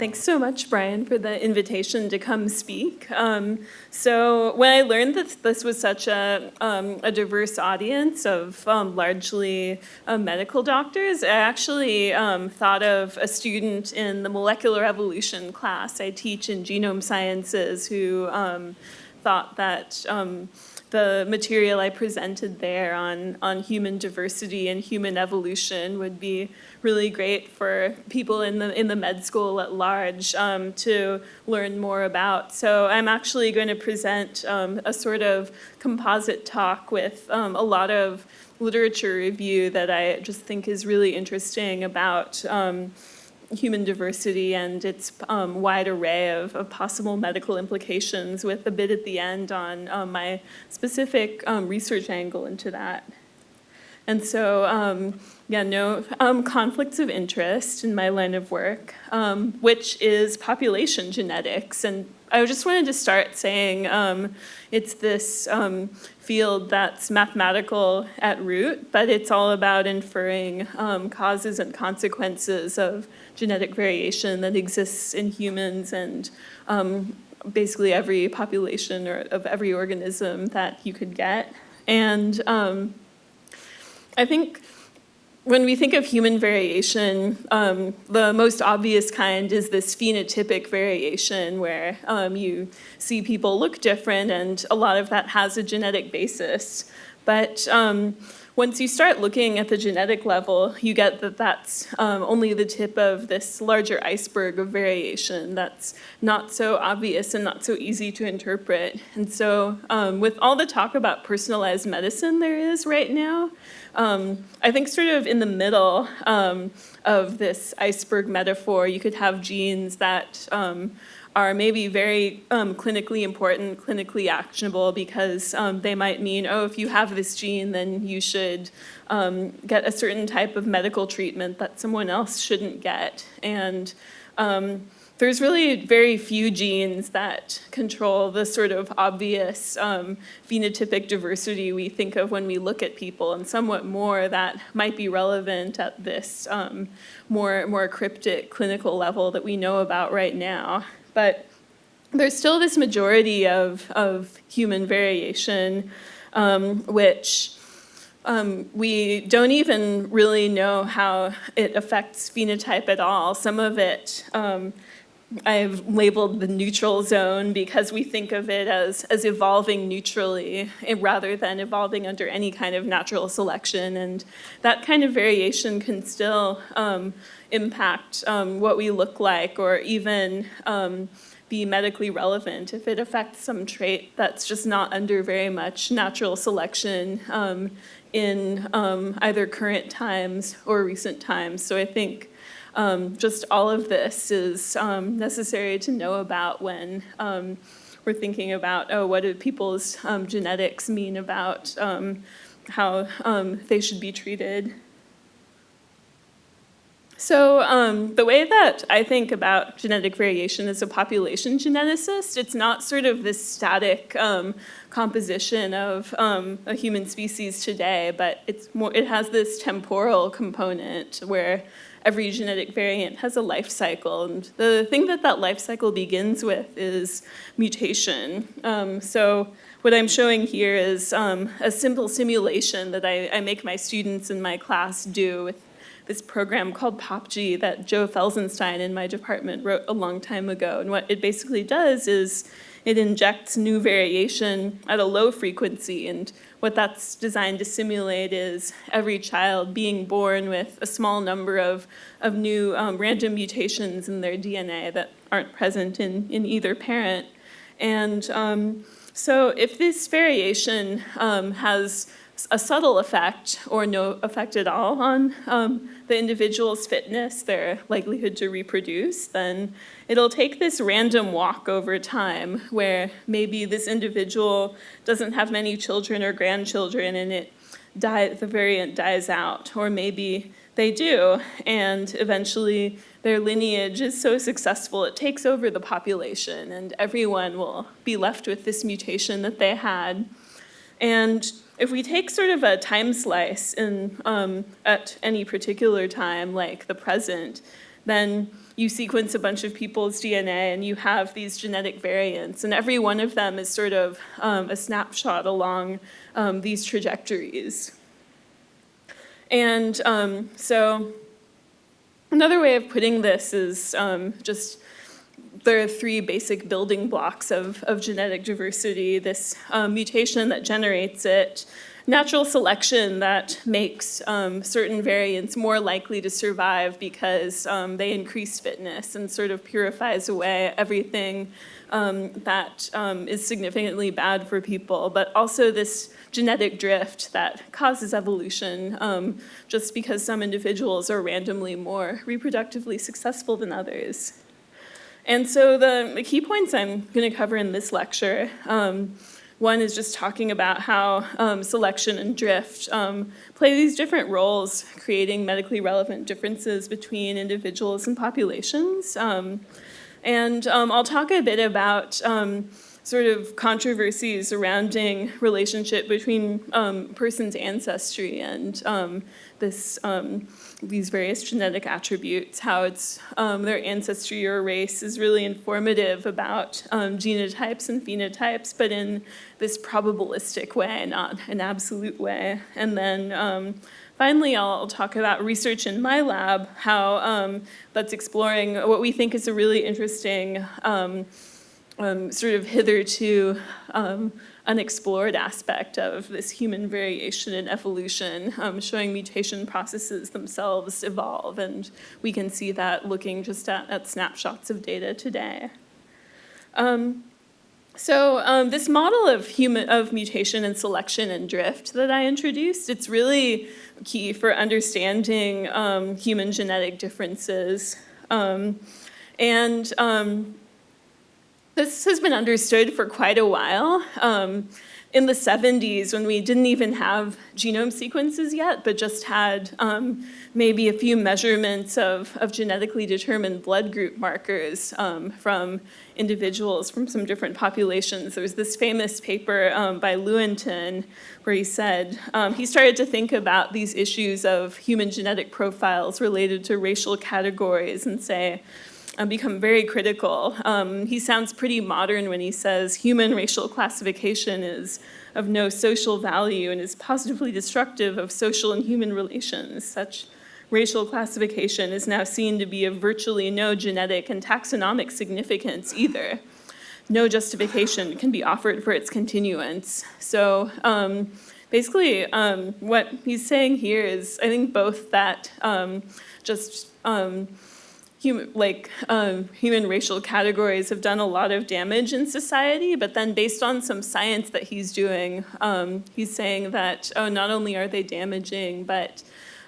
Thanks so much, Brian, for the invitation to come speak. So when I learned that this was such a diverse audience of largely medical doctors, I actually thought of a student in the molecular evolution class I teach in genome sciences who thought that the material I presented there on human diversity and human evolution would be really great for people in the med school at large to learn more about. So I'm actually going to present a sort of composite talk with a lot of literature review that I just think is really interesting about human diversity and its wide array of possible medical implications, with a bit at the end on my specific research angle into that. And so, no conflicts of interest in my line of work, which is population genetics. And I just wanted to start saying it's this field that's mathematical at root, but it's all about inferring causes and consequences of genetic variation that exists in humans and basically every population or of every organism that you could get. And I think when we think of human variation, the most obvious kind is this phenotypic variation where you see people look different, and a lot of that has a genetic basis. But once you start looking at the genetic level, you get that that's only the tip of this larger iceberg of variation that's not so obvious and not so easy to interpret. And so with all the talk about personalized medicine there is right now, I think sort of in the middle of this iceberg metaphor, you could have genes that are maybe very clinically important, clinically actionable, because they might mean, oh, if you have this gene, then you should get a certain type of medical treatment that someone else shouldn't get. And there's really very few genes that control the sort of obvious phenotypic diversity we think of when we look at people, and somewhat more that might be relevant at this more cryptic clinical level that we know about right now. But there's still this majority of human variation, which we don't even really know how it affects phenotype at all. Some of it I've labeled the neutral zone because we think of it as evolving neutrally rather than evolving under any kind of natural selection. And that kind of variation can still impact what we look like, or even be medically relevant if it affects some trait that's just not under very much natural selection in either current times or recent times. So I think just all of this is necessary to know about when we're thinking about, oh, what do people's genetics mean about how they should be treated. So the way that I think about genetic variation as a population geneticist, it's not sort of this static composition of a human species today, but it has this temporal component where every genetic variant has a life cycle. And the thing that life cycle begins with is mutation. So what I'm showing here is a simple simulation that I make my students in my class do with this program called PopG that Joe Felsenstein in my department wrote a long time ago. And what it basically does is it injects new variation at a low frequency. And what that's designed to simulate is every child being born with a small number of new random mutations in their DNA that aren't present in either parent. And so if this variation has a subtle effect or no effect at all on the individual's fitness, their likelihood to reproduce, then it'll take this random walk over time where maybe this individual doesn't have many children or grandchildren and the variant dies out, or maybe they do, and eventually their lineage is so successful it takes over the population and everyone will be left with this mutation that they had. And if we take sort of a time slice at any particular time, like the present, then you sequence a bunch of people's DNA and you have these genetic variants, and every one of them is sort of a snapshot along these trajectories. And so another way of putting this is just there are three basic building blocks of genetic diversity: this mutation that generates it, natural selection that makes certain variants more likely to survive because they increase fitness and sort of purifies away everything that is significantly bad for people, but also this genetic drift that causes evolution just because some individuals are randomly more reproductively successful than others. And so the key points I'm going to cover in this lecture, one is just talking about how selection and drift play these different roles, creating medically relevant differences between individuals and populations. And I'll talk a bit about sort of controversies surrounding relationship between person's ancestry and these various genetic attributes, how it's their ancestry or race is really informative about genotypes and phenotypes, but in this probabilistic way, not an absolute way. And then finally, I'll talk about research in my lab, how that's exploring what we think is a really interesting sort of hitherto unexplored aspect of this human variation and evolution, showing mutation processes themselves evolve, and we can see that looking just at snapshots of data today. So this model of mutation and selection and drift that I introduced, it's really key for understanding human genetic differences. This has been understood for quite a while. In the 70s, when we didn't even have genome sequences yet, but just had maybe a few measurements of genetically determined blood group markers from individuals from some different populations. There was this famous paper by Lewontin where he said he started to think about these issues of human genetic profiles related to racial categories and say, become very critical. He sounds pretty modern when he says human racial classification is of no social value and is positively destructive of social and human relations. Such racial classification is now seen to be of virtually no genetic and taxonomic significance either. No justification can be offered for its continuance. So basically what he's saying here is, I think, both that human racial categories have done a lot of damage in society, but then based on some science that he's doing, he's saying that, not only are they damaging, but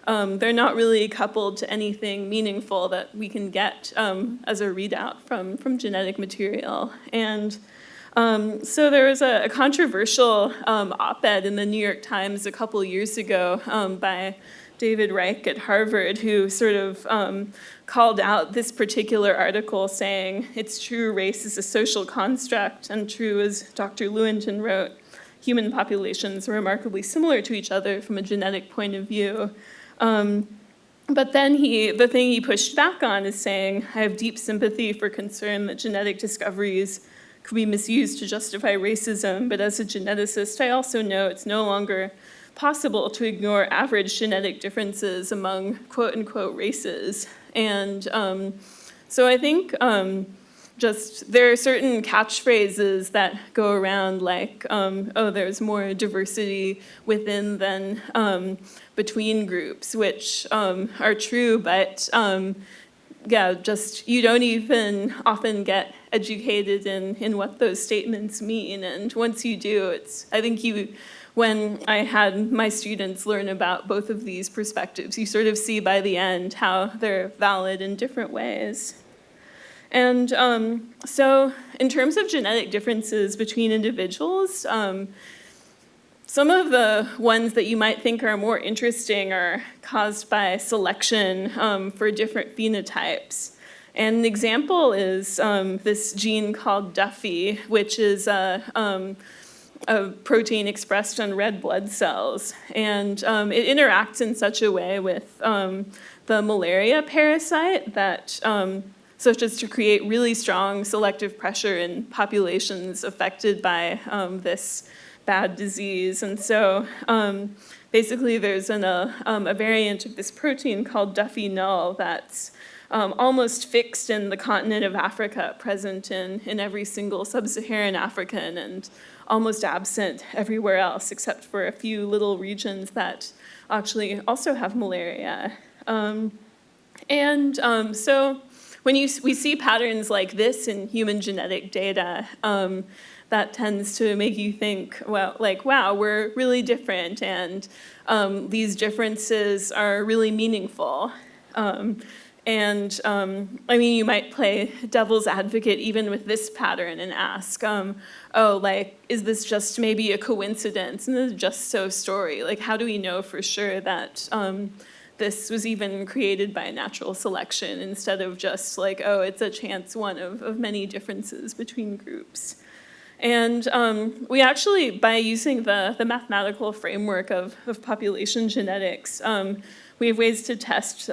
they're not really coupled to anything meaningful that we can get as a readout from genetic material. And so there was a controversial op-ed in the New York Times a couple years ago by David Reich at Harvard, who sort of called out this particular article saying, it's true, race is a social construct, and true, as Dr. Lewontin wrote, human populations are remarkably similar to each other from a genetic point of view. But then the thing he pushed back on is saying, I have deep sympathy for concern that genetic discoveries could be misused to justify racism, but as a geneticist, I also know it's no longer possible to ignore average genetic differences among quote-unquote races. And so I think just there are certain catchphrases that go around like, there's more diversity within than between groups, which are true, but just you don't even often get educated in what those statements mean. And once you do, I think when I had my students learn about both of these perspectives, you sort of see by the end how they're valid in different ways. And so in terms of genetic differences between individuals, some of the ones that you might think are more interesting are caused by selection for different phenotypes. And an example is this gene called Duffy, which is a protein expressed on red blood cells. And it interacts in such a way with the malaria parasite that such as to create really strong selective pressure in populations affected by this bad disease. And so basically there's a variant of this protein called Duffy null that's almost fixed in the continent of Africa, present in every single sub-Saharan African, and almost absent everywhere else except for a few little regions that actually also have malaria. So when we see patterns like this in human genetic data, that tends to make you think, well, like, wow, we're really different, and these differences are really meaningful. I mean, you might play devil's advocate even with this pattern and ask, oh, like, is this just maybe a coincidence? And this is just so story. Like, how do we know for sure that this was even created by natural selection instead of just like, oh, it's a chance one of many differences between groups? And we actually, by using the mathematical framework of population genetics, we have ways to test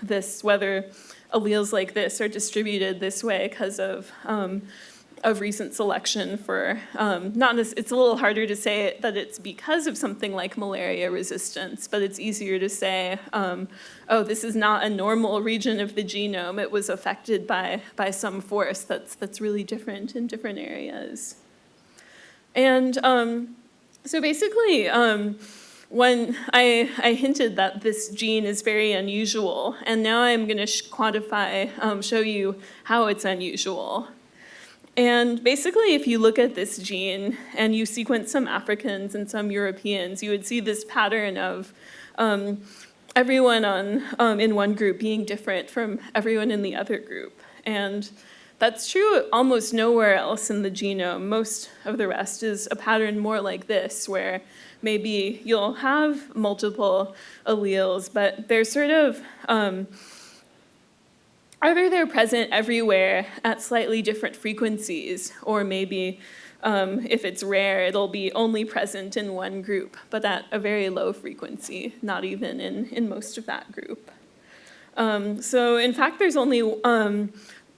this, whether alleles like this are distributed this way because of recent selection for, it's a little harder to say that it's because of something like malaria resistance, but it's easier to say, oh, this is not a normal region of the genome. It was affected by some force that's really different in different areas. And so basically, when I hinted that this gene is very unusual, and now I'm going to quantify, show you how it's unusual. And basically, if you look at this gene and you sequence some Africans and some Europeans, you would see this pattern of everyone in one group being different from everyone in the other group. And that's true almost nowhere else in the genome. Most of the rest is a pattern more like this, where maybe you'll have multiple alleles, but they're sort of either they're present everywhere at slightly different frequencies, or maybe if it's rare, it'll be only present in one group, but at a very low frequency, not even in most of that group. So in fact, there's only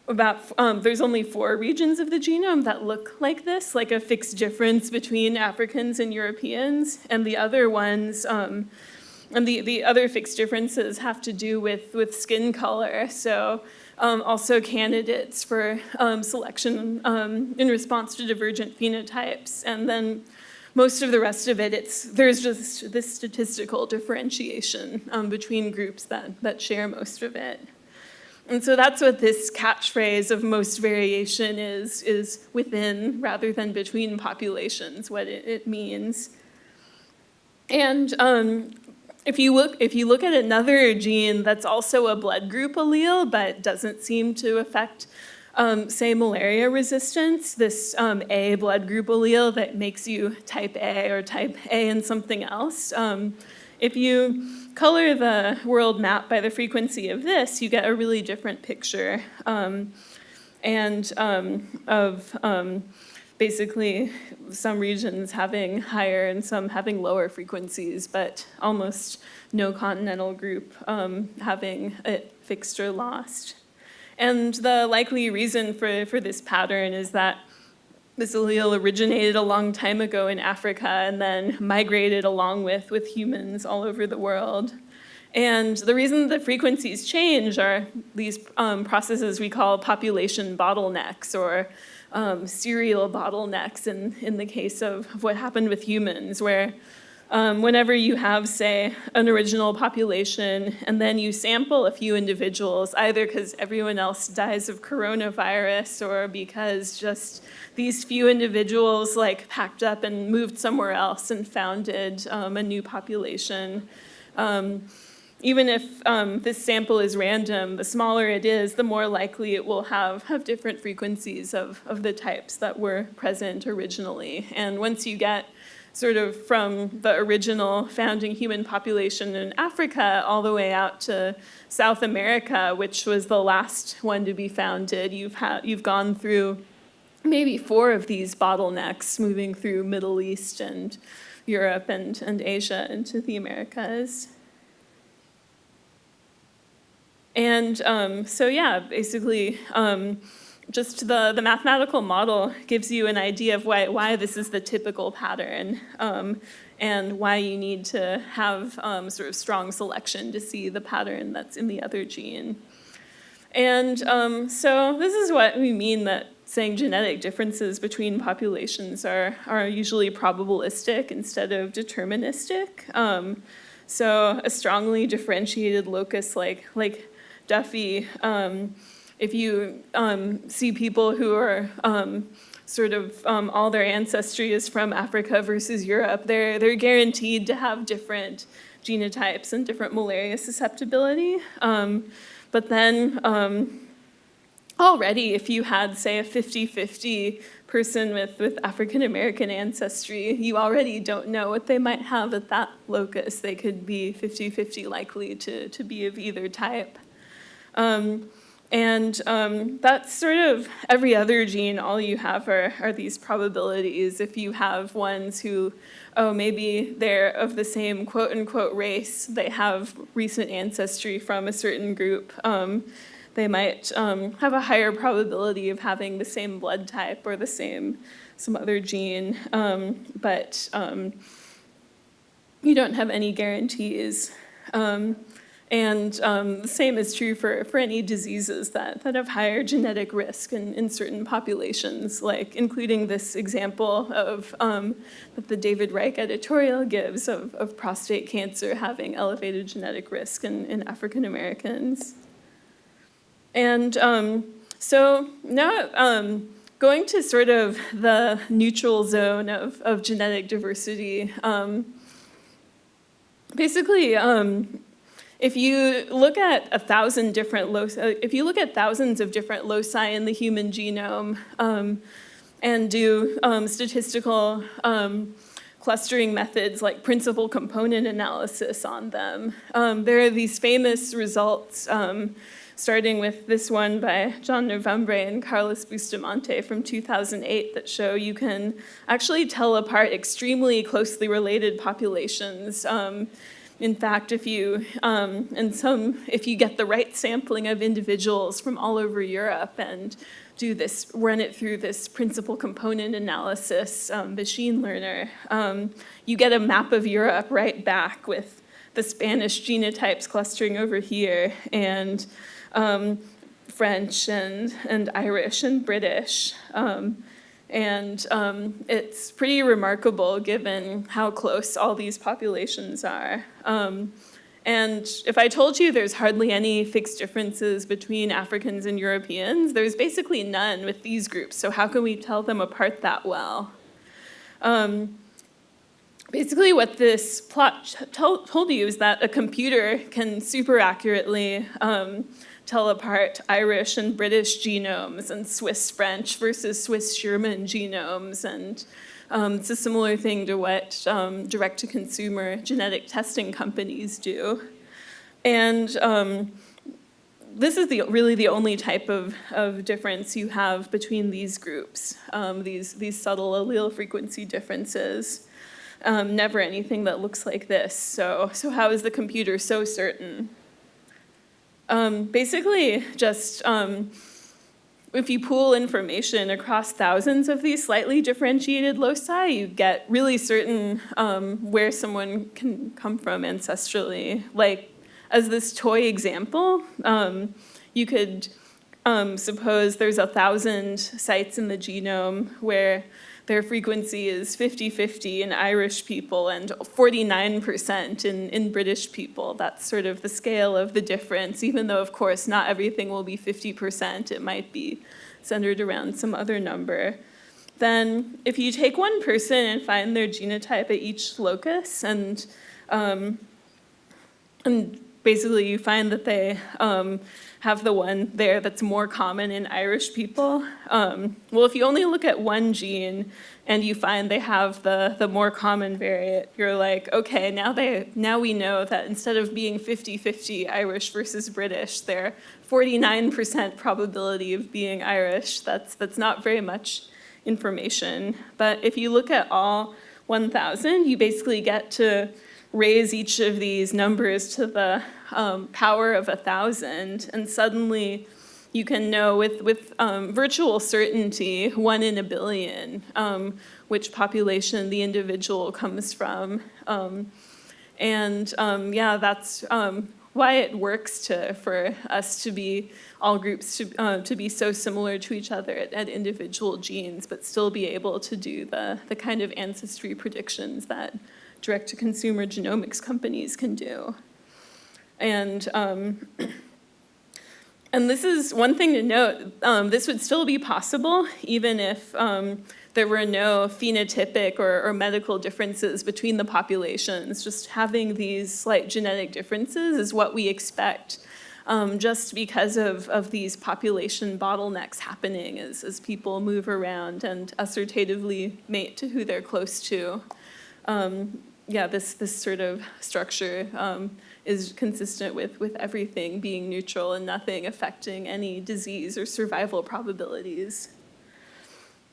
there's only 4 regions of the genome that look like this, like a fixed difference between Africans and Europeans, and the other ones, and the other fixed differences have to do with skin color, so also candidates for selection in response to divergent phenotypes. And then most of the rest of it, there's just this statistical differentiation between groups that share most of it. And so that's what this catchphrase of most variation is within rather than between populations, what it means. And if you look at another gene that's also a blood group allele but doesn't seem to affect, say, malaria resistance, this A blood group allele that makes you type A or type A in something else, if you color the world map by the frequency of this, you get a really different picture of basically some regions having higher and some having lower frequencies, but almost no continental group having it fixed or lost. And the likely reason for this pattern is that this allele originated a long time ago in Africa and then migrated along with humans all over the world. And the reason the frequencies change are these processes we call population bottlenecks, or serial bottlenecks in the case of what happened with humans, where whenever you have, say, an original population and then you sample a few individuals, either because everyone else dies of coronavirus or because just these few individuals like packed up and moved somewhere else and founded a new population, even if this sample is random, the smaller it is, the more likely it will have different frequencies of the types that were present originally. And once you get sort of from the original founding human population in Africa all the way out to South America, which was the last one to be founded, you've gone through maybe 4 of these bottlenecks, moving through Middle East and Europe and Asia into the Americas. And so yeah, basically, just the mathematical model gives you an idea of why this is the typical pattern, and why you need to have sort of strong selection to see the pattern that's in the other gene. And so this is what we mean that saying genetic differences between populations are usually probabilistic instead of deterministic. So a strongly differentiated locus like Duffy, if you see people who are sort of all their ancestry is from Africa versus Europe, they're guaranteed to have different genotypes and different malaria susceptibility. But then already, if you had, say, a 50-50 person with African-American ancestry, you already don't know what they might have at that locus. They could be 50-50 likely to be of either type. And that's sort of every other gene. All you have are these probabilities. If you have ones who, maybe they're of the same quote-unquote race, they have recent ancestry from a certain group, they might have a higher probability of having the same blood type or some other gene, but you don't have any guarantees. And the same is true for any diseases that have higher genetic risk in certain populations, like including this example of that the David Reich editorial gives of prostate cancer having elevated genetic risk in African Americans. And so now going to sort of the neutral zone of genetic diversity, basically, if you look at 1,000 different if you look at thousands of different loci in the human genome and do statistical clustering methods like principal component analysis on them, there are these famous results, starting with this one by John Novembre and Carlos Bustamante from 2008 that show you can actually tell apart extremely closely related populations. In fact, if you get the right sampling of individuals from all over Europe and run it through this principal component analysis machine learner, you get a map of Europe right back with the Spanish genotypes clustering over here and French and Irish and British. And it's pretty remarkable given how close all these populations are. And if I told you there's hardly any fixed differences between Africans and Europeans, there's basically none with these groups. So how can we tell them apart that well? Basically what this plot told you is that a computer can super accurately tell apart Irish and British genomes and Swiss-French versus Swiss-German genomes. And it's a similar thing to what direct-to-consumer genetic testing companies do. And this is really the only type of difference you have between these groups, these subtle allele frequency differences. Never anything that looks like this. So how is the computer so certain? Basically, just if you pool information across thousands of these slightly differentiated loci, you get really certain where someone can come from ancestrally. Like, as this toy example, you could suppose there's 1,000 sites in the genome where their frequency is 50-50 in Irish people and 49% in British people. That's sort of the scale of the difference, even though, of course, not everything will be 50%. It might be centered around some other number. Then if you take one person and find their genotype at each locus, and basically you find that they have the one there that's more common in Irish people. Well, if you only look at one gene and you find they have the more common variant, you're like, okay, now we know that instead of being 50-50 Irish versus British, they're 49% probability of being Irish. That's not very much information. But if you look at all 1,000, you basically get to raise each of these numbers to the power of 1,000, and suddenly you can know with virtual certainty, 1 in a billion, which population the individual comes from. Yeah, that's why it works for us to be, all groups to be so similar to each other at individual genes, but still be able to do the kind of ancestry predictions that direct-to-consumer genomics companies can do. And this is one thing to note, this would still be possible even if there were no phenotypic or medical differences between the populations. Just having these slight genetic differences is what we expect, just because of these population bottlenecks happening as people move around and assertively mate to who they're close to. Yeah, this sort of structure is consistent with everything being neutral and nothing affecting any disease or survival probabilities.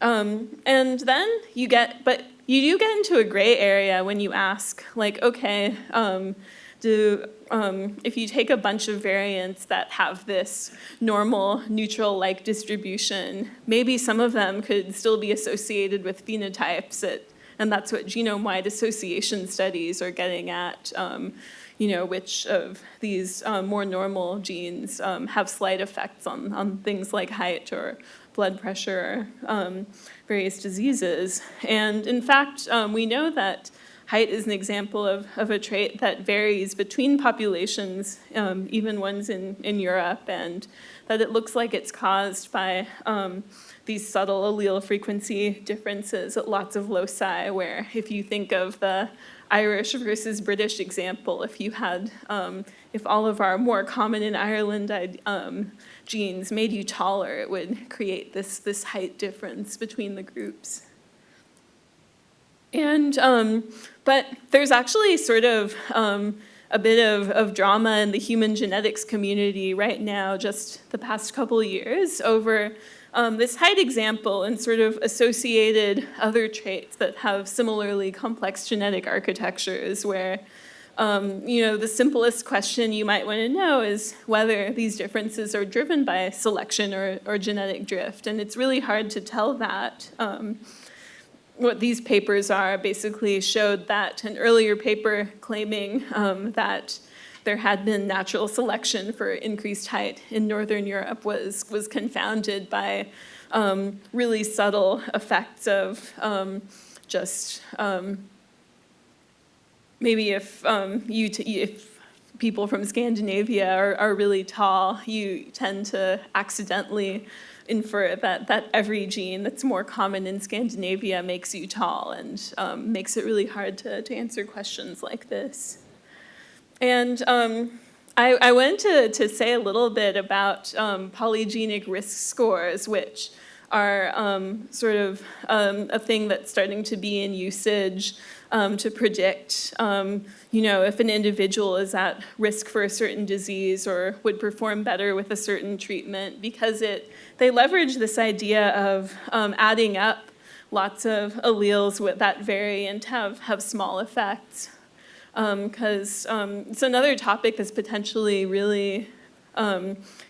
And then you do get into a gray area when you ask, like, okay, if you take a bunch of variants that have this normal neutral-like distribution, maybe some of them could still be associated with phenotypes and that's what genome-wide association studies are getting at, which of these more normal genes have slight effects on things like height or blood pressure, various diseases. And in fact, we know that height is an example of a trait that varies between populations, even ones in Europe, and that it looks like it's caused by these subtle allele frequency differences at lots of loci, where if you think of the Irish versus British example, if all of our more common in Ireland genes made you taller, it would create this height difference between the groups. And, but there's actually sort of a bit of drama in the human genetics community right now, just the past couple of years, over this height example and sort of associated other traits that have similarly complex genetic architectures where, the simplest question you might want to know is whether these differences are driven by selection or genetic drift. And it's really hard to tell that. What these papers are basically showed that an earlier paper claiming that there had been natural selection for increased height in Northern Europe was confounded by really subtle effects of maybe if people from Scandinavia are really tall, you tend to accidentally infer that every gene that's more common in Scandinavia makes you tall and makes it really hard to answer questions like this. And I wanted to say a little bit about polygenic risk scores, which are sort of a thing that's starting to be in usage to predict, if an individual is at risk for a certain disease or would perform better with a certain treatment, because they leverage this idea of adding up lots of alleles that vary and have small effects. Because it's another topic that's potentially really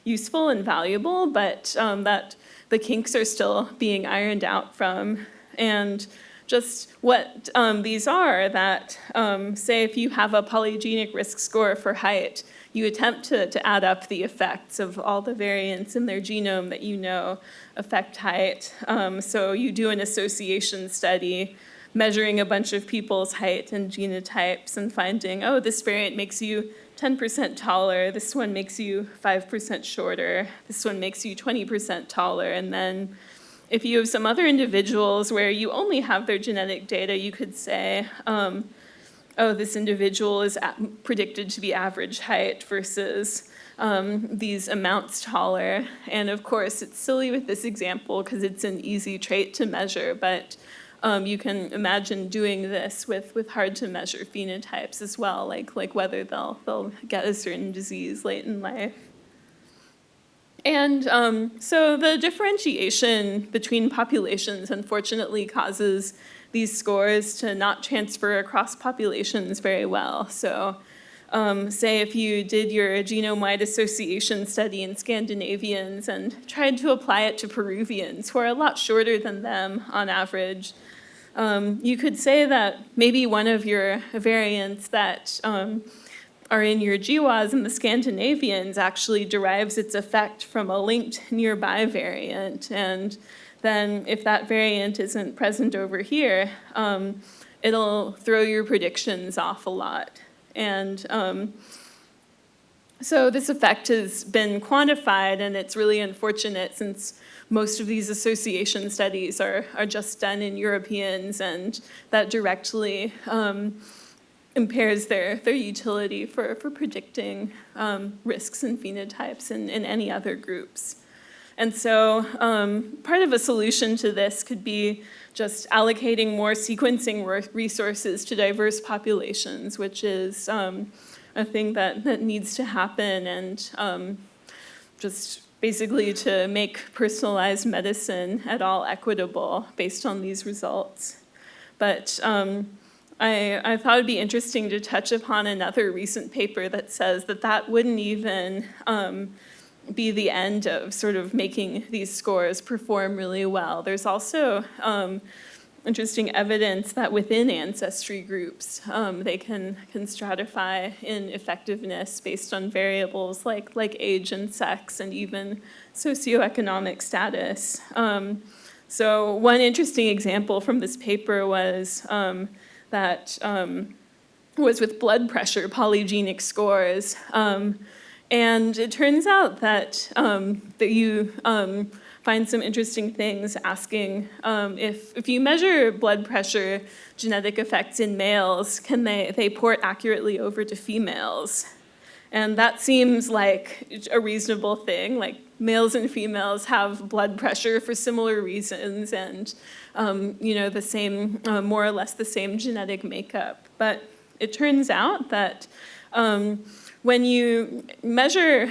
useful and valuable, but that the kinks are still being ironed out from. And just what these are, that say if you have a polygenic risk score for height, you attempt to add up the effects of all the variants in their genome that you know affect height. So you do an association study measuring a bunch of people's height and genotypes and finding, oh, this variant makes you 10% taller, this one makes you 5% shorter, this one makes you 20% taller, and then if you have some other individuals where you only have their genetic data, you could say, oh, this individual is predicted to be average height versus these amounts taller. And of course, it's silly with this example because it's an easy trait to measure, but you can imagine doing this with hard-to-measure phenotypes as well, like whether they'll get a certain disease late in life. And so the differentiation between populations, unfortunately, causes these scores to not transfer across populations very well. So say if you did your genome-wide association study in Scandinavians and tried to apply it to Peruvians, who are a lot shorter than them on average, you could say that maybe one of your variants that are in your GWAS in the Scandinavians actually derives its effect from a linked nearby variant. And then if that variant isn't present over here, it'll throw your predictions off a lot. And so this effect has been quantified, and it's really unfortunate since most of these association studies are just done in Europeans, and that directly impairs their utility for predicting risks and phenotypes in any other groups. And so part of a solution to this could be just allocating more sequencing resources to diverse populations, which is a thing that needs to happen, and just basically to make personalized medicine at all equitable based on these results. But I thought it'd be interesting to touch upon another recent paper that says that wouldn't even be the end of sort of making these scores perform really well. There's also interesting evidence that within ancestry groups, they can stratify in effectiveness based on variables like age and sex and even socioeconomic status. So one interesting example from this paper was was with blood pressure polygenic scores. And it turns out that you find some interesting things asking if you measure blood pressure genetic effects in males, can they port accurately over to females? And that seems like a reasonable thing. Like males and females have blood pressure for similar reasons, and the same, more or less the same genetic makeup. But it turns out that when you measure,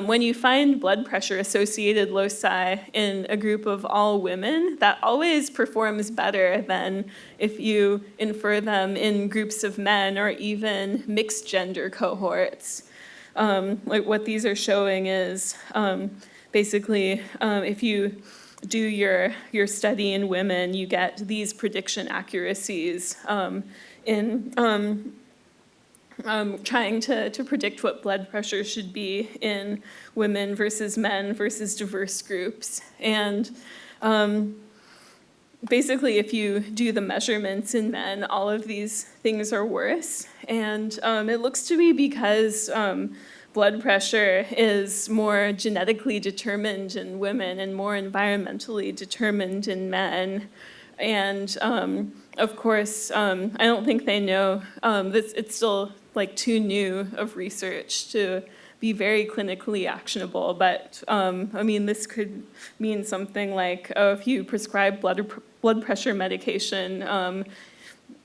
when you find blood pressure associated loci in a group of all women, that always performs better than if you infer them in groups of men or even mixed gender cohorts. Like what these are showing is basically if you do your study in women, you get these prediction accuracies in trying to predict what blood pressure should be in women versus men versus diverse groups. And basically, if you do the measurements in men, all of these things are worse. And it looks to be because blood pressure is more genetically determined in women and more environmentally determined in men. And of course, I don't think they know, it's still like too new of research to be very clinically actionable, but I mean, this could mean something like, if you prescribe blood pressure medication,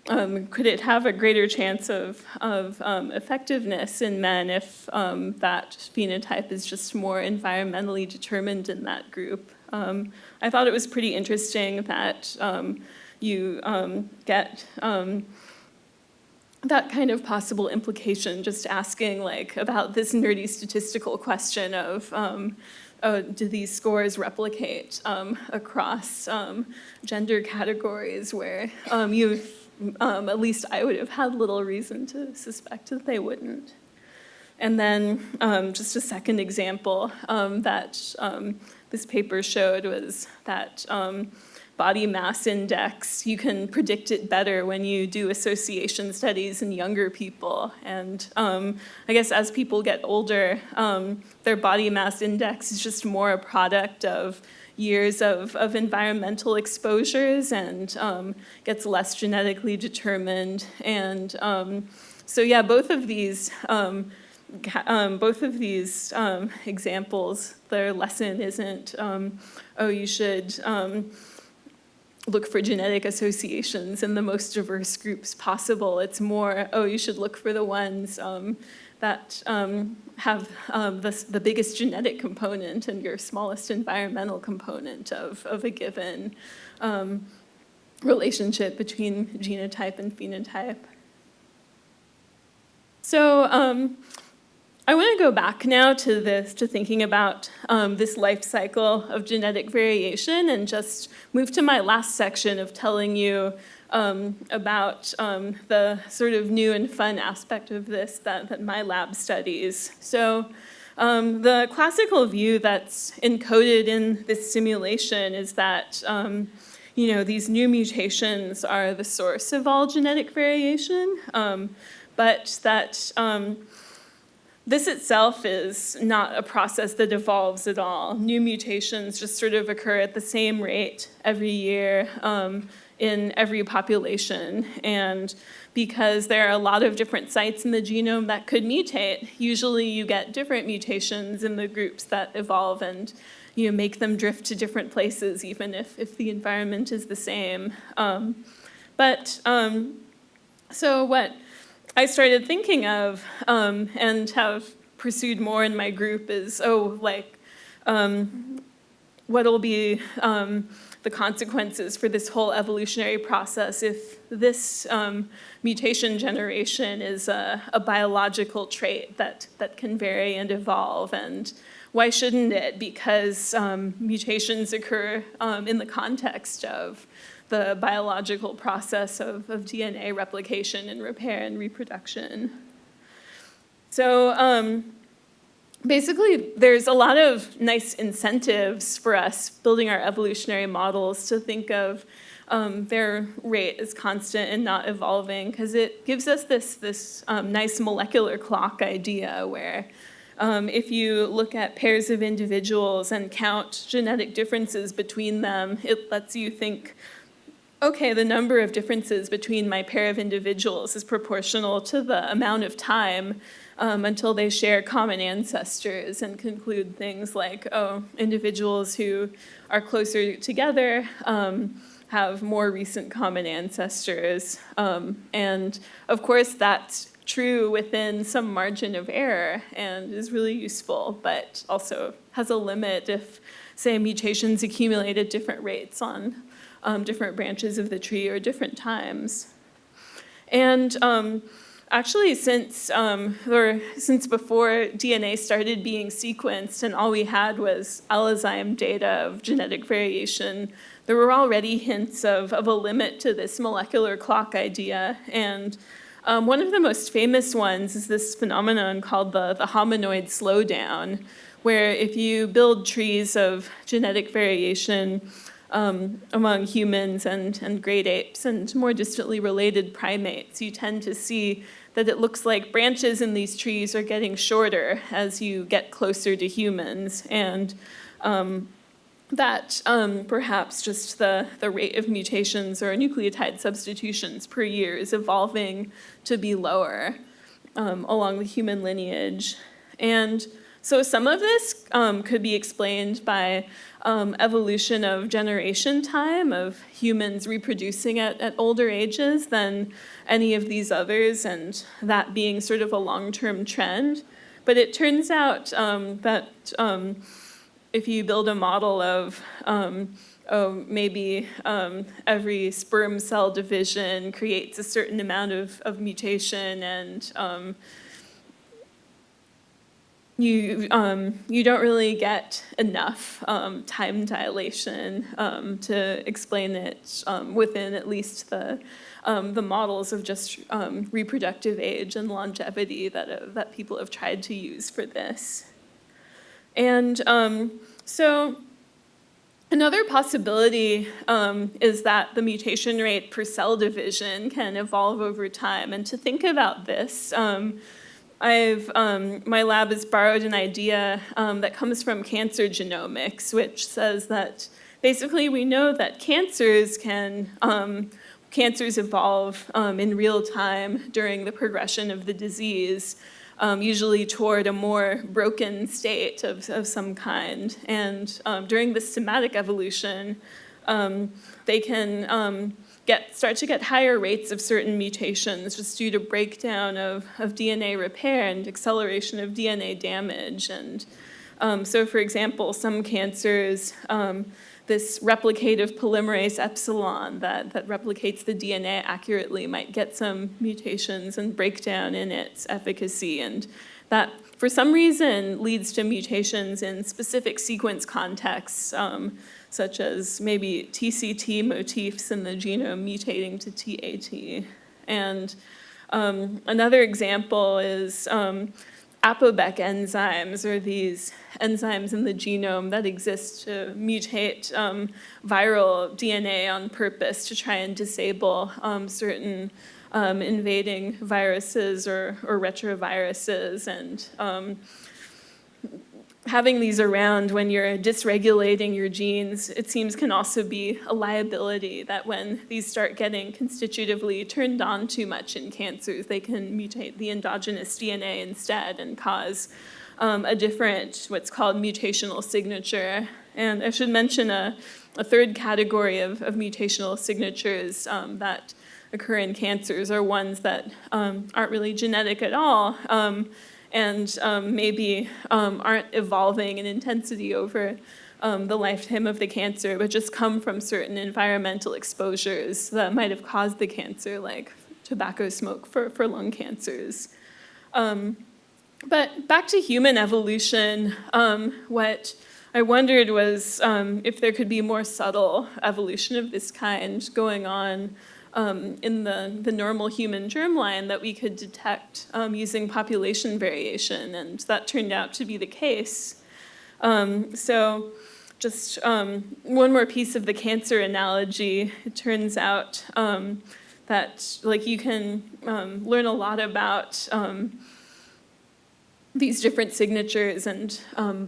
could it have a greater chance of effectiveness in men if that phenotype is just more environmentally determined in that group? I thought it was pretty interesting that you get that kind of possible implication, just asking about this nerdy statistical question of do these scores replicate across gender categories where at least I would have had little reason to suspect that they wouldn't. And then just a second example that this paper showed was that body mass index, you can predict it better when you do association studies in younger people. And I guess as people get older, their body mass index is just more a product of years of environmental exposures and gets less genetically determined. And so yeah, both of these examples, their lesson isn't, you should look for genetic associations in the most diverse groups possible. It's more, you should look for the ones that have the biggest genetic component and your smallest environmental component of a given relationship between genotype and phenotype. So I want to go back now to thinking about this life cycle of genetic variation and just move to my last section of telling you about the sort of new and fun aspect of this that my lab studies. So the classical view that's encoded in this simulation is that these new mutations are the source of all genetic variation, but that this itself is not a process that evolves at all. New mutations just sort of occur at the same rate every year in every population. And because there are a lot of different sites in the genome that could mutate, usually you get different mutations in the groups that evolve and make them drift to different places, even if the environment is the same. So what I started thinking of and have pursued more in my group is, what will be the consequences for this whole evolutionary process if this mutation generation is a biological trait that can vary and evolve, and why shouldn't it? Because mutations occur in the context of the biological process of DNA replication and repair and reproduction. So basically, there's a lot of nice incentives for us building our evolutionary models to think of their rate as constant and not evolving, because it gives us this nice molecular clock idea where if you look at pairs of individuals and count genetic differences between them, it lets you think, okay, the number of differences between my pair of individuals is proportional to the amount of time until they share common ancestors, and conclude things like, individuals who are closer together have more recent common ancestors. And of course, that's true within some margin of error and is really useful, but also has a limit if, say, mutations accumulate at different rates on different branches of the tree or different times. And actually, since before DNA started being sequenced and all we had was allozyme data of genetic variation, there were already hints of a limit to this molecular clock idea. And one of the most famous ones is this phenomenon called the hominoid slowdown, where if you build trees of genetic variation among humans and great apes and more distantly related primates, you tend to see that it looks like branches in these trees are getting shorter as you get closer to humans, and that perhaps just the rate of mutations or nucleotide substitutions per year is evolving to be lower along the human lineage. And so some of this could be explained by evolution of generation time, of humans reproducing at older ages than any of these others, and that being sort of a long-term trend. But it turns out that if you build a model of maybe every sperm cell division creates a certain amount of mutation, and you don't really get enough time dilation to explain it within at least the models of just reproductive age and longevity that people have tried to use for this. And so another possibility is that the mutation rate per cell division can evolve over time. And to think about this, my lab has borrowed an idea that comes from cancer genomics, which says that basically we know that cancers evolve in real time during the progression of the disease, usually toward a more broken state of some kind. And during the somatic evolution, they can start to get higher rates of certain mutations just due to breakdown of DNA repair and acceleration of DNA damage. And so, for example, some cancers, this replicative polymerase epsilon that replicates the DNA accurately might get some mutations and breakdown in its efficacy, and that for some reason leads to mutations in specific sequence contexts, such as maybe TCT motifs in the genome mutating to TAT. And another example is ApoBec enzymes, or these enzymes in the genome that exist to mutate viral DNA on purpose to try and disable certain invading viruses or retroviruses. And having these around when you're dysregulating your genes, it seems, can also be a liability, that when these start getting constitutively turned on too much in cancers, they can mutate the endogenous DNA instead and cause a different, what's called mutational signature. And I should mention a third category of mutational signatures that occur in cancers are ones that aren't really genetic at all, and maybe aren't evolving in intensity over the lifetime of the cancer, but just come from certain environmental exposures that might have caused the cancer, like tobacco smoke for lung cancers. But back to human evolution, what I wondered was if there could be more subtle evolution of this kind going on in the normal human germline that we could detect using population variation, and that turned out to be the case. So just one more piece of the cancer analogy. It turns out that you can learn a lot about these different signatures and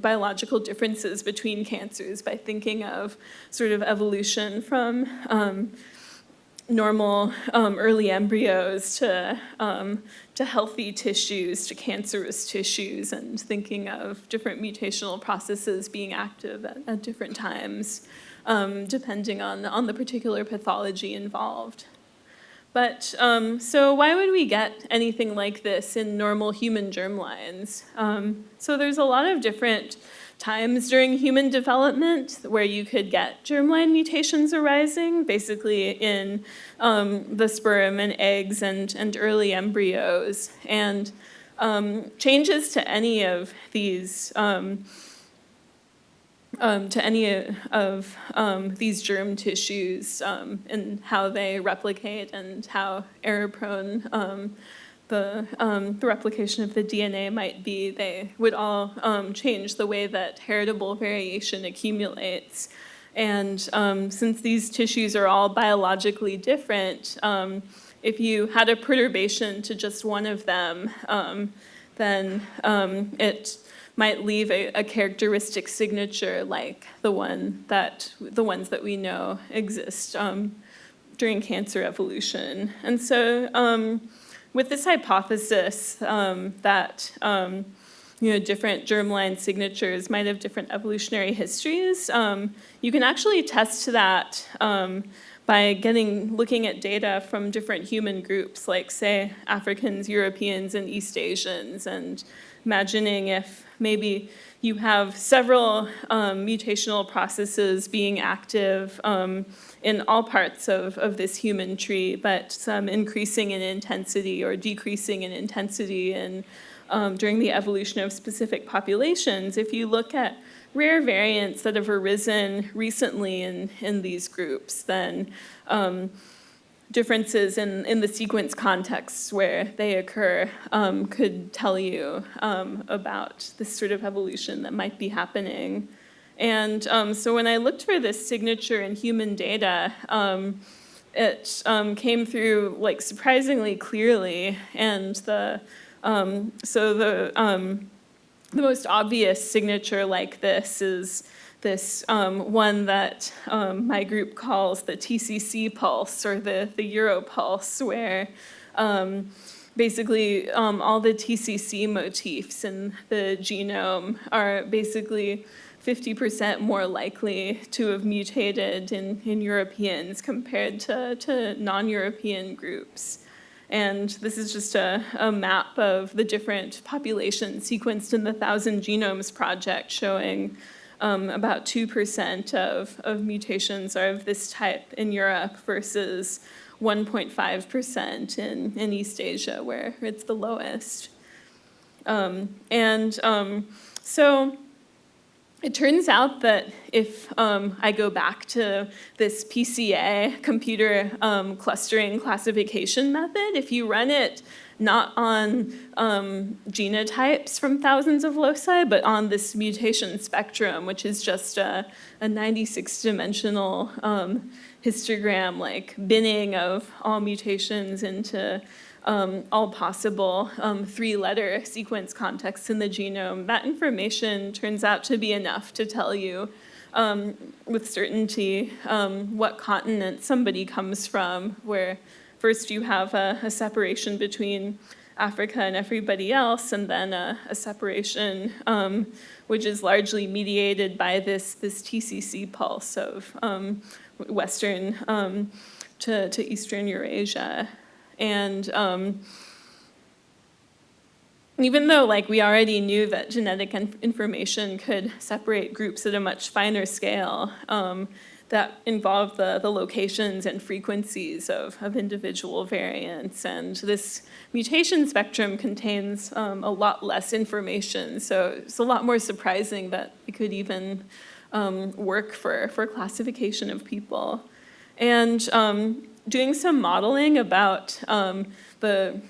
biological differences between cancers by thinking of sort of evolution from normal early embryos to healthy tissues to cancerous tissues, and thinking of different mutational processes being active at different times, depending on the particular pathology involved. But so why would we get anything like this in normal human germlines? So there's a lot of different times during human development where you could get germline mutations arising, basically in the sperm and eggs and early embryos. And changes to any of these these germ tissues and how they replicate and how error-prone the replication of the DNA might be, they would all change the way that heritable variation accumulates. And since these tissues are all biologically different, if you had a perturbation to just one of them, then it might leave a characteristic signature like the ones that we know exist during cancer evolution. And so with this hypothesis that different germline signatures might have different evolutionary histories, you can actually test that by looking at data from different human groups, like, say, Africans, Europeans, and East Asians, and imagining if maybe you have several mutational processes being active in all parts of this human tree, but some increasing in intensity or decreasing in intensity during the evolution of specific populations. If you look at rare variants that have arisen recently in these groups, then differences in the sequence contexts where they occur could tell you about this sort of evolution that might be happening. And so when I looked for this signature in human data, it came through surprisingly clearly. And the most obvious signature like this is this one that my group calls the TCC pulse, or the Euro pulse, where basically all the TCC motifs in the genome are basically 50% more likely to have mutated in Europeans compared to non-European groups. And this is just a map of the different populations sequenced in the 1,000 Genomes Project, showing about 2% of mutations are of this type in Europe versus 1.5% in East Asia, where it's the lowest. So it turns out that if I go back to this PCA, computer clustering classification method, if you run it not on genotypes from thousands of loci, but on this mutation spectrum, which is just a 96-dimensional histogram, like binning of all mutations into all possible 3-letter sequence contexts in the genome, that information turns out to be enough to tell you with certainty what continent somebody comes from, where first you have a separation between Africa and everybody else, and then a separation which is largely mediated by this TCC pulse of Western to Eastern Eurasia. And even though we already knew that genetic information could separate groups at a much finer scale, that involved the locations and frequencies of individual variants. And this mutation spectrum contains a lot less information, so it's a lot more surprising that it could even work for classification of people. And doing some modeling about the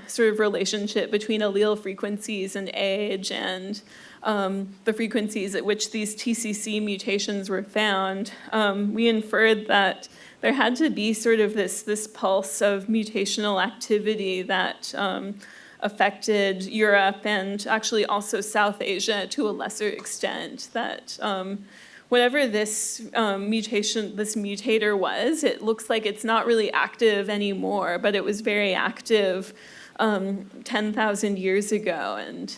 sort of relationship between allele frequencies and age and the frequencies at which these TCC mutations were found, we inferred that there had to be sort of this pulse of mutational activity that affected Europe and actually also South Asia to a lesser extent, that whatever this mutator was, it looks like it's not really active anymore, but it was very active 10,000 years ago, and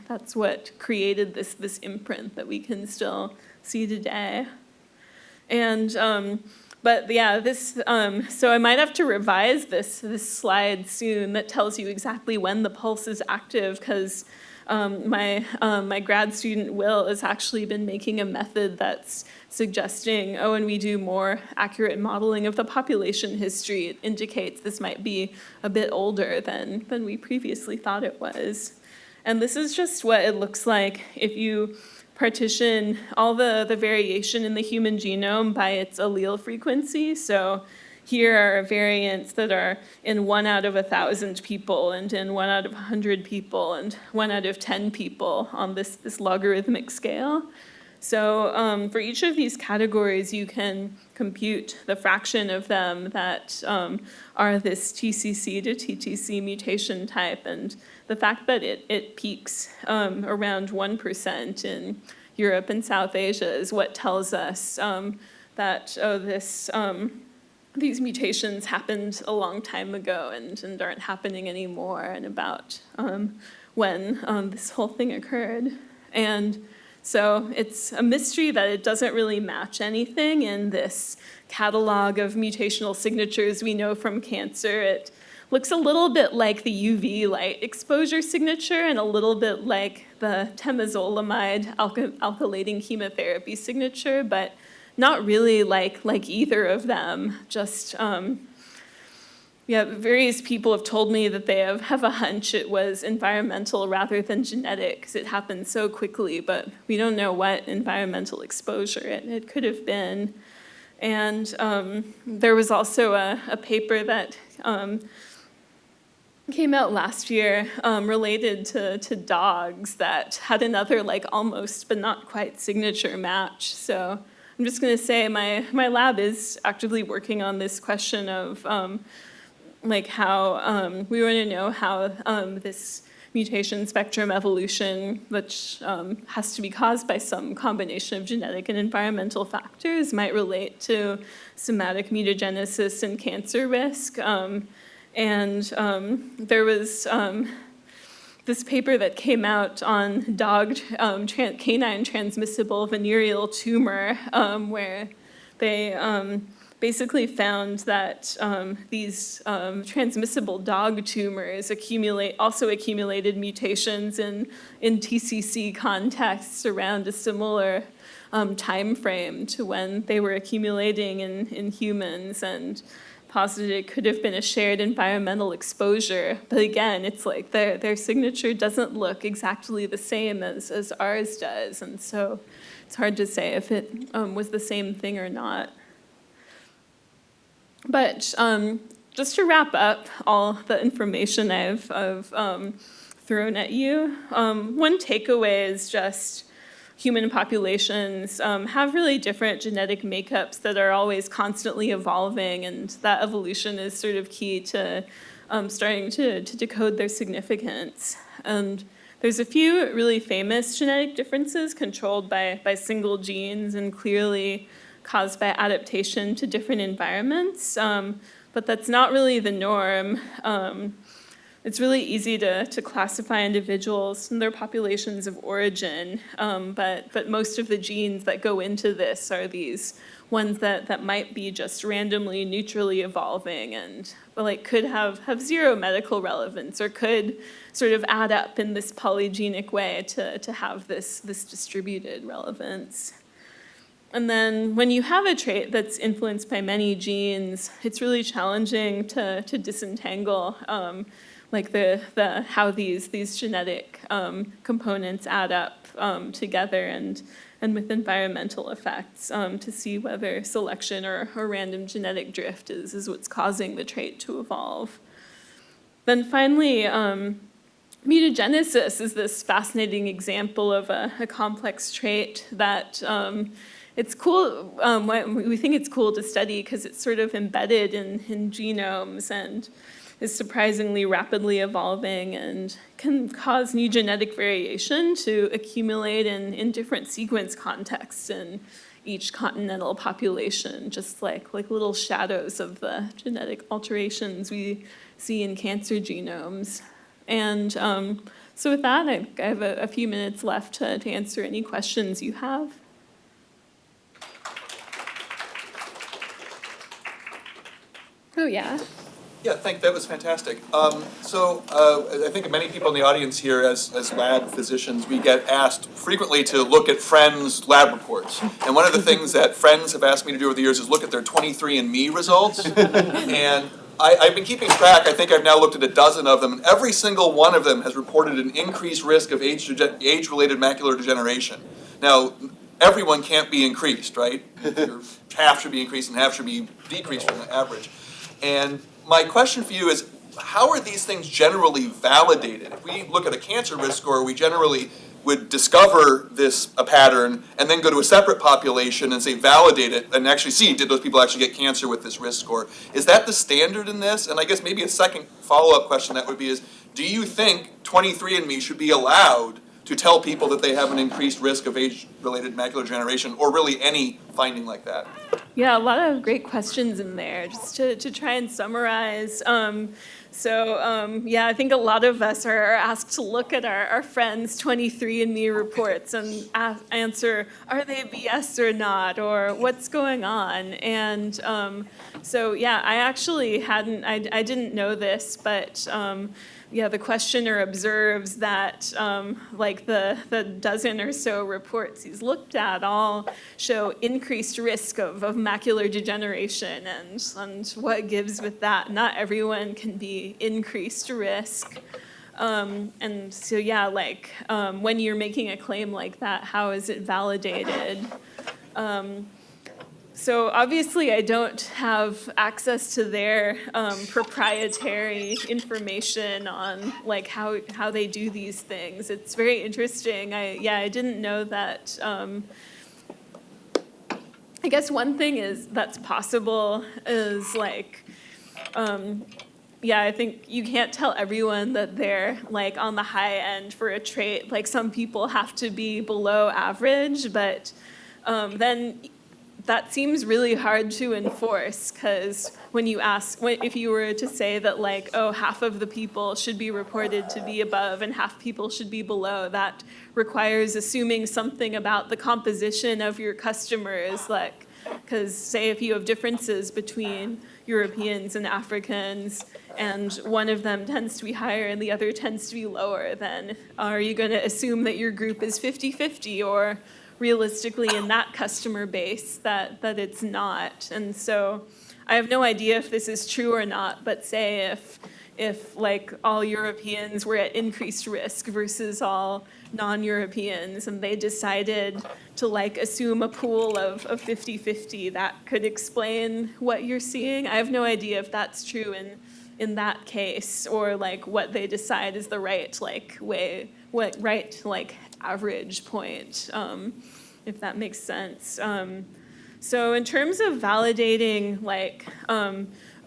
that's what created this imprint that we can still see today. And but yeah, so I might have to revise this slide soon that tells you exactly when the pulse is active, because my grad student Will has actually been making a method that's suggesting, when we do more accurate modeling of the population history, it indicates this might be a bit older than we previously thought it was. And this is just what it looks like if you partition all the variation in the human genome by its allele frequency. So here are variants that are in 1 out of 1,000 people, and in 1 out of 100 people, and 1 out of 10 people on this logarithmic scale. So for each of these categories, you can compute the fraction of them that are this TCC to TTC mutation type, and the fact that it peaks around 1% in Europe and South Asia is what tells us that these mutations happened a long time ago and aren't happening anymore, and about when this whole thing occurred. And so it's a mystery that it doesn't really match anything in this catalog of mutational signatures we know from cancer. It looks a little bit like the UV light exposure signature and a little bit like the temozolomide alkylating chemotherapy signature, but not really like either of them. Just various people have told me that they have a hunch it was environmental rather than genetic, because it happened so quickly, but we don't know what environmental exposure it could have been. And there was also a paper that came out last year related to dogs that had another almost but not quite signature match. So I'm just going to say my lab is actively working on this question of how we want to know how this mutation spectrum evolution, which has to be caused by some combination of genetic and environmental factors, might relate to somatic mutagenesis and cancer risk. There was this paper that came out on dog canine transmissible venereal tumor, where they basically found that these transmissible dog tumors also accumulated mutations in TCC contexts around a similar time frame to when they were accumulating in humans, and posited it could have been a shared environmental exposure. But again, it's like their signature doesn't look exactly the same as ours does, and so it's hard to say if it was the same thing or not. But just to wrap up all the information I've thrown at you, one takeaway is just human populations have really different genetic makeups that are always constantly evolving, and that evolution is sort of key to starting to decode their significance. And there's a few really famous genetic differences controlled by single genes and clearly caused by adaptation to different environments, but that's not really the norm. It's really easy to classify individuals in their populations of origin, but most of the genes that go into this are these ones that might be just randomly neutrally evolving and could have zero medical relevance, or could sort of add up in this polygenic way to have this distributed relevance. And then when you have a trait that's influenced by many genes, it's really challenging to disentangle how these genetic components add up together and with environmental effects to see whether selection or random genetic drift is what's causing the trait to evolve. Then finally, mutagenesis is this fascinating example of a complex trait that it's cool. We think it's cool to study because it's sort of embedded in genomes and is surprisingly rapidly evolving and can cause new genetic variation to accumulate in different sequence contexts in each continental population, just like little shadows of the genetic alterations we see in cancer genomes. And so with that, I have a few minutes left to answer any questions you have. Oh, yeah. Yeah, that was fantastic. So I think many people in the audience here, as lab physicians, we get asked frequently to look at friends' lab reports. And one of the things that friends have asked me to do over the years is look at their 23andMe results. And I've been keeping track. I think I've now looked at a dozen of them, and every single one of them has reported an increased risk of age-related macular degeneration. Now, everyone can't be increased, right? Half should be increased and half should be decreased from the average. And my question for you is, how are these things generally validated? If we look at a cancer risk score, we generally would discover a pattern and then go to a separate population and say validate it and actually see, did those people actually get cancer with this risk score? Is that the standard in this? And I guess maybe a second follow-up question that would be is, do you think 23andMe should be allowed to tell people that they have an increased risk of age-related macular degeneration, or really any finding like that? Yeah, a lot of great questions in there. Just to try and summarize. I think a lot of us are asked to look at our friends' 23andMe reports and answer, are they BS or not, or what's going on? And I actually I didn't know this, but the questioner observes that the dozen or so reports he's looked at all show increased risk of macular degeneration, and what gives with that. Not everyone can be increased risk. When you're making a claim like that, how is it validated? So obviously I don't have access to their proprietary information on how they do these things. It's very interesting. I didn't know that. I guess one thing that's possible is I think you can't tell everyone that they're on the high end for a trait. Some people have to be below average, but then that seems really hard to enforce, because when you ask, if you were to say that half of the people should be reported to be above and half people should be below, that requires assuming something about the composition of your customers, Because say if you have differences between Europeans and Africans, and one of them tends to be higher and the other tends to be lower, then are you going to assume that your group is 50-50, or realistically in that customer base that it's not? And so I have no idea if this is true or not, but say if like all Europeans were at increased risk versus all non-Europeans, and they decided to like assume a pool of 50-50, that could explain what you're seeing. I have no idea if that's true in that case, or like what they decide is the right like way, what right like average point, if that makes sense. So in terms of validating like,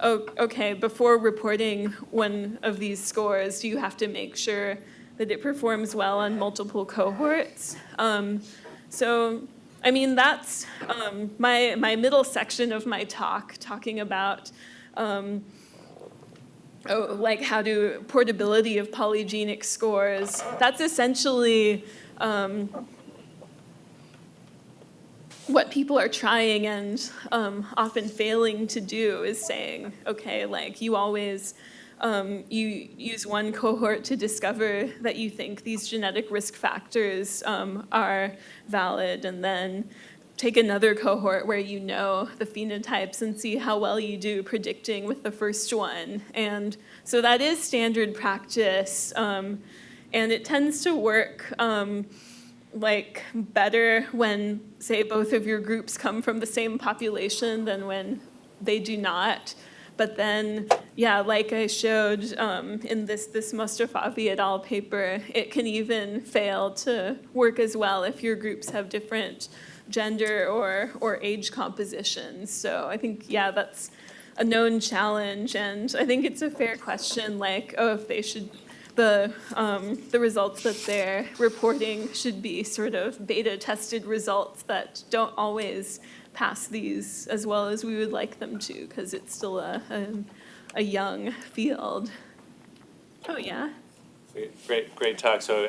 okay, before reporting one of these scores, do you have to make sure that it performs well on multiple cohorts? So, I mean, that's my middle section of my talk, talking about like how to portability of polygenic scores. That's essentially what people are trying and often failing to do, is saying, okay, like you always, you use one cohort to discover that you think these genetic risk factors are valid, and then take another cohort where you know the phenotypes and see how well you do predicting with the first one. And so that is standard practice, and it tends to work like better when, say, both of your groups come from the same population than when they do not. But then, yeah, like I showed in this Mostafavi et al. Paper, it can even fail to work as well if your groups have different gender or age compositions. So I think, yeah, that's a known challenge, and I think it's a fair question, like, oh, if they should, the results that they're reporting should be sort of beta-tested results that don't always pass these as well as we would like them to, because it's still a young field. Oh, yeah? Great talk. So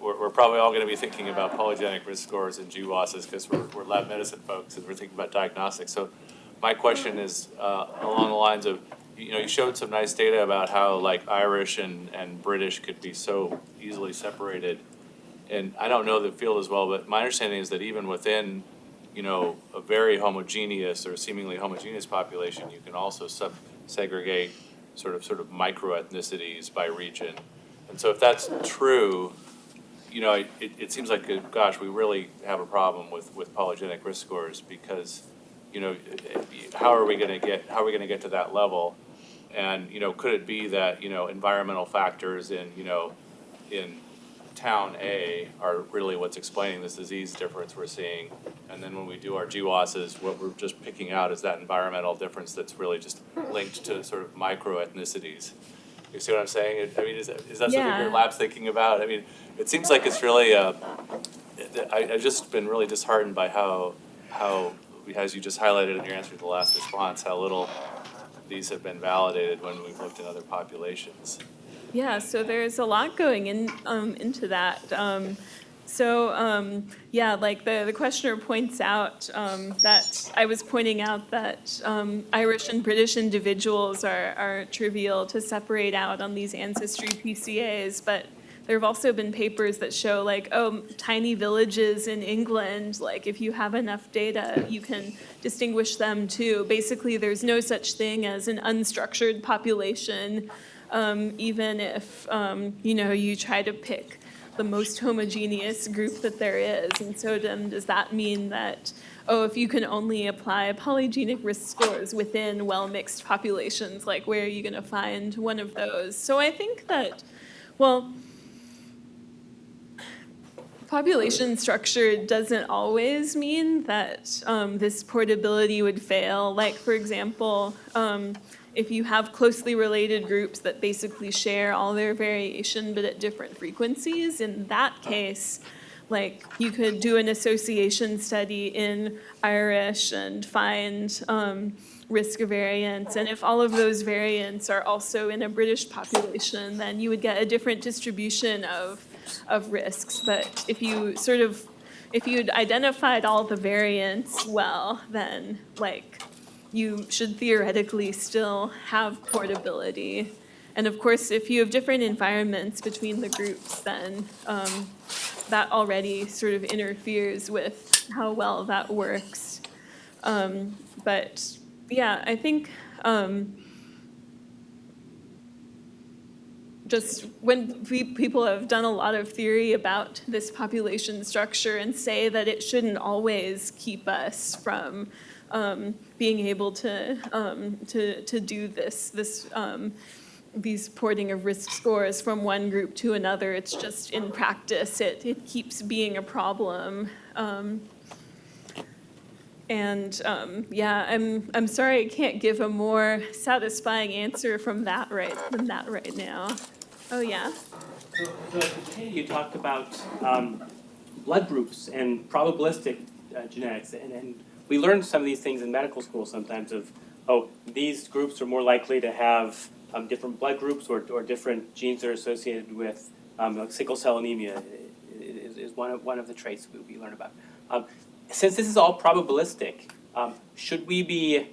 we're probably all gonna be thinking about polygenic risk scores and GWASs, because we're lab medicine folks and we're thinking about diagnostics. So my question is along the lines of, you showed some nice data about how like Irish and British could be so easily separated. And I don't know the field as well, but my understanding is that even within, a very homogeneous or seemingly homogeneous population, you can also segregate sort of micro-ethnicities by region. And so if that's true, it seems like, gosh, we really have a problem with polygenic risk scores, because, how are we gonna get to that level? And, could it be that, environmental factors in town A are really what's explaining this disease difference we're seeing? And then when we do our GWASs, what we're just picking out is that environmental difference that's really just linked to sort of micro-ethnicities. You see what I'm saying? I mean, is that something your lab's thinking about? I mean, it seems like it's really, I've just been really disheartened by how, as you just highlighted in your answer to the last response, how little these have been validated when we've looked at other populations. Yeah, so there's a lot going into that. Yeah, like the questioner points out that I was pointing out that Irish and British individuals are trivial to separate out on these ancestry PCAs, but there have also been papers that show like, oh, tiny villages in England, like if you have enough data, you can distinguish them too. Basically, there's no such thing as an unstructured population, even if, you try to pick the most homogeneous group that there is. And so then does that mean that, oh, if you can only apply polygenic risk scores within well-mixed populations, like where are you going to find one of those? So I think that, well, population structure doesn't always mean that this portability would fail. Like, for example, if you have closely related groups that basically share all their variation but at different frequencies, in that case, like you could do an association study in Irish and find risk variants. And if all of those variants are also in a British population, then you would get a different distribution of risks. But if you sort of if you'd identified all the variants well, then like you should theoretically still have portability. And of course, if you have different environments between the groups, then that already sort of interferes with how well that works. But yeah, I think just when people have done a lot of theory about this population structure and say that it shouldn't always keep us from being able to do these porting of risk scores from one group to another. It's just in practice, it keeps being a problem. Yeah, I'm sorry I can't give a more satisfying answer than that right now. Oh yeah. So at the beginning you talked about blood groups and probabilistic genetics, and we learn some of these things in medical school sometimes of, oh, these groups are more likely to have different blood groups or different genes that are associated with like sickle cell anemia is one of the traits we learn about. Since this is all probabilistic, should we be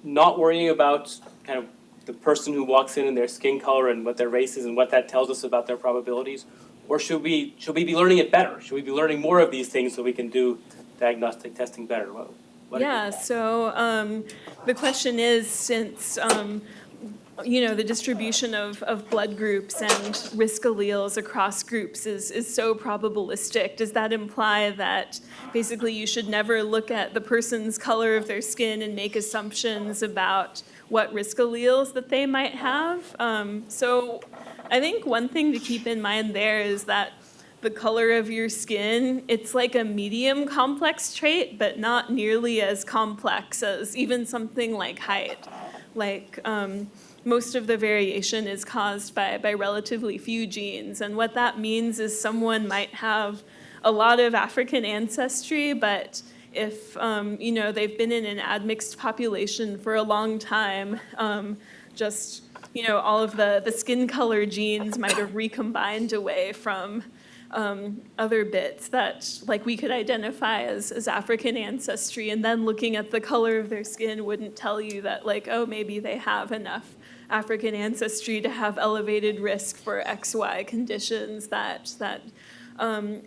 not worrying about kind of the person who walks in and their skin color and what their race is and what that tells us about their probabilities? Or should we be learning it better? Should we be learning more of these things so we can do diagnostic testing better? Yeah, so the question is, since the distribution of blood groups and risk alleles across groups is so probabilistic, does that imply that basically you should never look at the person's color of their skin and make assumptions about what risk alleles that they might have? So I think one thing to keep in mind there is that the color of your skin, it's like a medium complex trait, but not nearly as complex as even something like height. Like most of the variation is caused by relatively few genes. And what that means is someone might have a lot of African ancestry, but if they've been in an admixed population for a long time, all of the skin color genes might have recombined away from other bits that like we could identify as African ancestry, and then looking at the color of their skin wouldn't tell you that like, oh, maybe they have enough African ancestry to have elevated risk for XY conditions that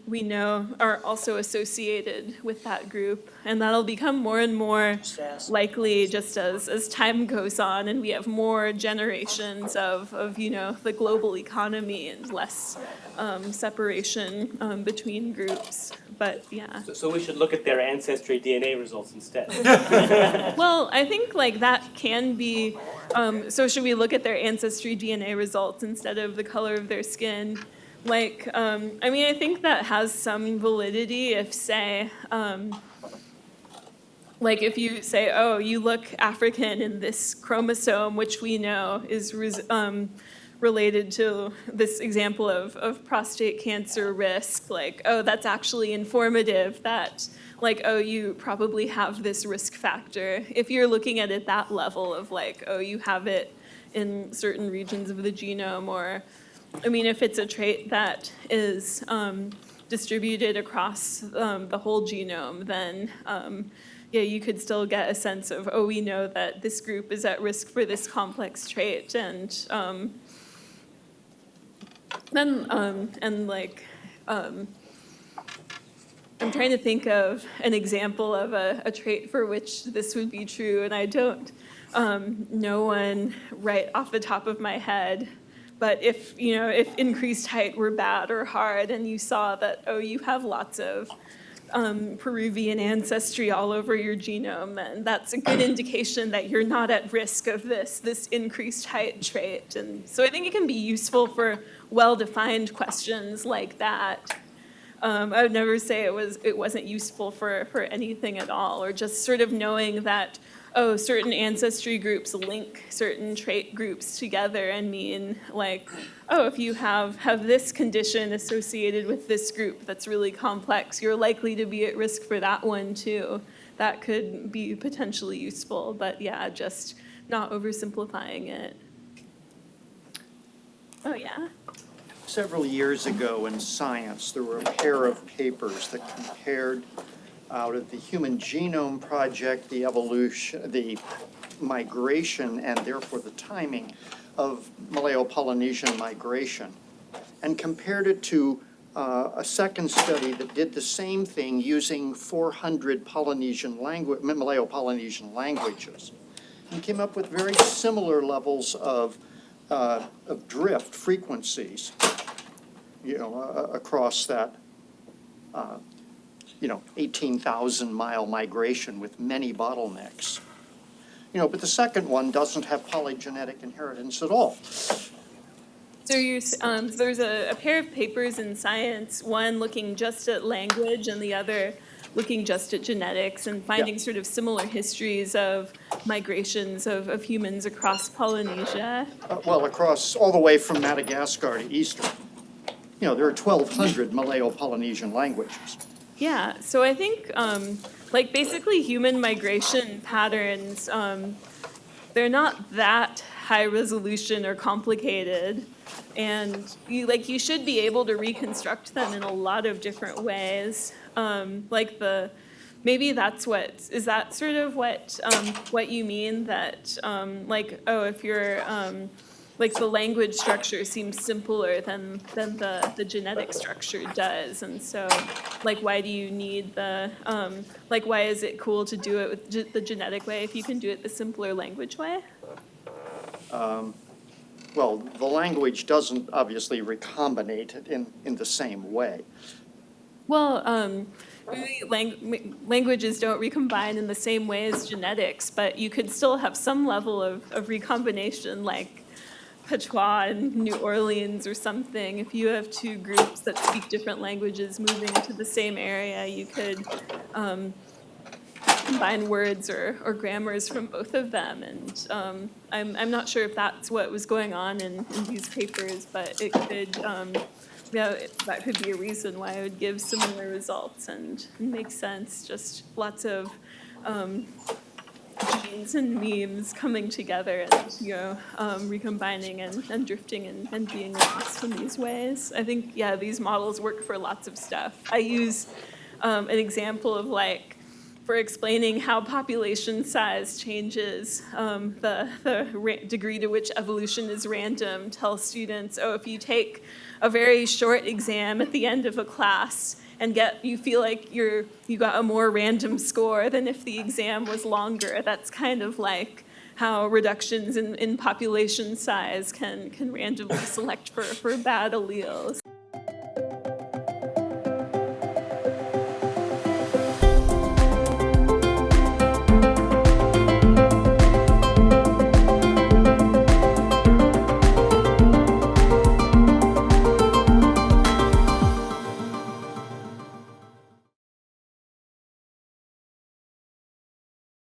we know are also associated with that group. And that'll become more and more likely just as time goes on and we have more generations of the global economy and less separation between groups. But yeah. So we should look at their ancestry DNA results instead. Well, I think like that can be, so should we look at their ancestry DNA results instead of the color of their skin? Like, I think that has some validity if, say, like if you say, oh, you look African in this chromosome, which we know is related to this example of prostate cancer risk, like, oh, that's actually informative that, like, oh, you probably have this risk factor. If you're looking at it that level of like, oh, you have it in certain regions of the genome, or if it's a trait that is distributed across the whole genome, then you could still get a sense of, oh, we know that this group is at risk for this complex trait, and I'm trying to think of an example of a trait for which this would be true, and I don't know one right off the top of my head. But if increased height were bad or hard, and you saw that, oh, you have lots of Peruvian ancestry all over your genome, then that's a good indication that you're not at risk of this increased height trait. And so I think it can be useful for well-defined questions like that. I would never say it wasn't useful for anything at all, or just sort of knowing that, oh, certain ancestry groups link certain trait groups together and mean like, oh, if you have this condition associated with this group that's really complex, you're likely to be at risk for that one too. That could be potentially useful, but yeah, just not oversimplifying it. Oh yeah. Several years ago in Science, there were a pair of papers that compared out of the Human Genome Project, the evolution, the migration, and therefore the timing of Malayo-Polynesian migration, and compared it to a second study that did the same thing using 400 Malayo-Polynesian languages, and came up with very similar levels of drift frequencies, across that, 18,000-mile migration with many bottlenecks. But the second one doesn't have polygenetic inheritance at all. So there's a pair of papers in Science, one looking just at language and the other looking just at genetics and finding sort of similar histories of migrations of humans across Polynesia. Across all the way from Madagascar to Eastern. There are 1,200 Malayo-Polynesian languages. Yeah, so I think basically human migration patterns, they're not that high resolution or complicated, and you should be able to reconstruct them in a lot of different ways. Maybe that's is that sort of what you mean, that if you're the language structure seems simpler than the genetic structure does, and so why do you need why is it cool to do it with the genetic way if you can do it the simpler language way? The language doesn't obviously recombinate it in the same way. Well, languages don't recombine in the same way as genetics, but you could still have some level of recombination, like Patois in New Orleans or something. If you have two groups that speak different languages moving into the same area, you could combine words or grammars from both of them. And I'm not sure if that's what was going on in these papers, but it could, that could be a reason why it would give similar results and make sense. Just lots of genes and memes coming together and recombining and drifting and being lost in these ways. I think these models work for lots of stuff. I use an example of for explaining how population size changes the degree to which evolution is random. Tell students, if you take a very short exam at the end of a class and you feel like you got a more random score than if the exam was longer. That's kind of like how reductions in population size can randomly select for bad alleles.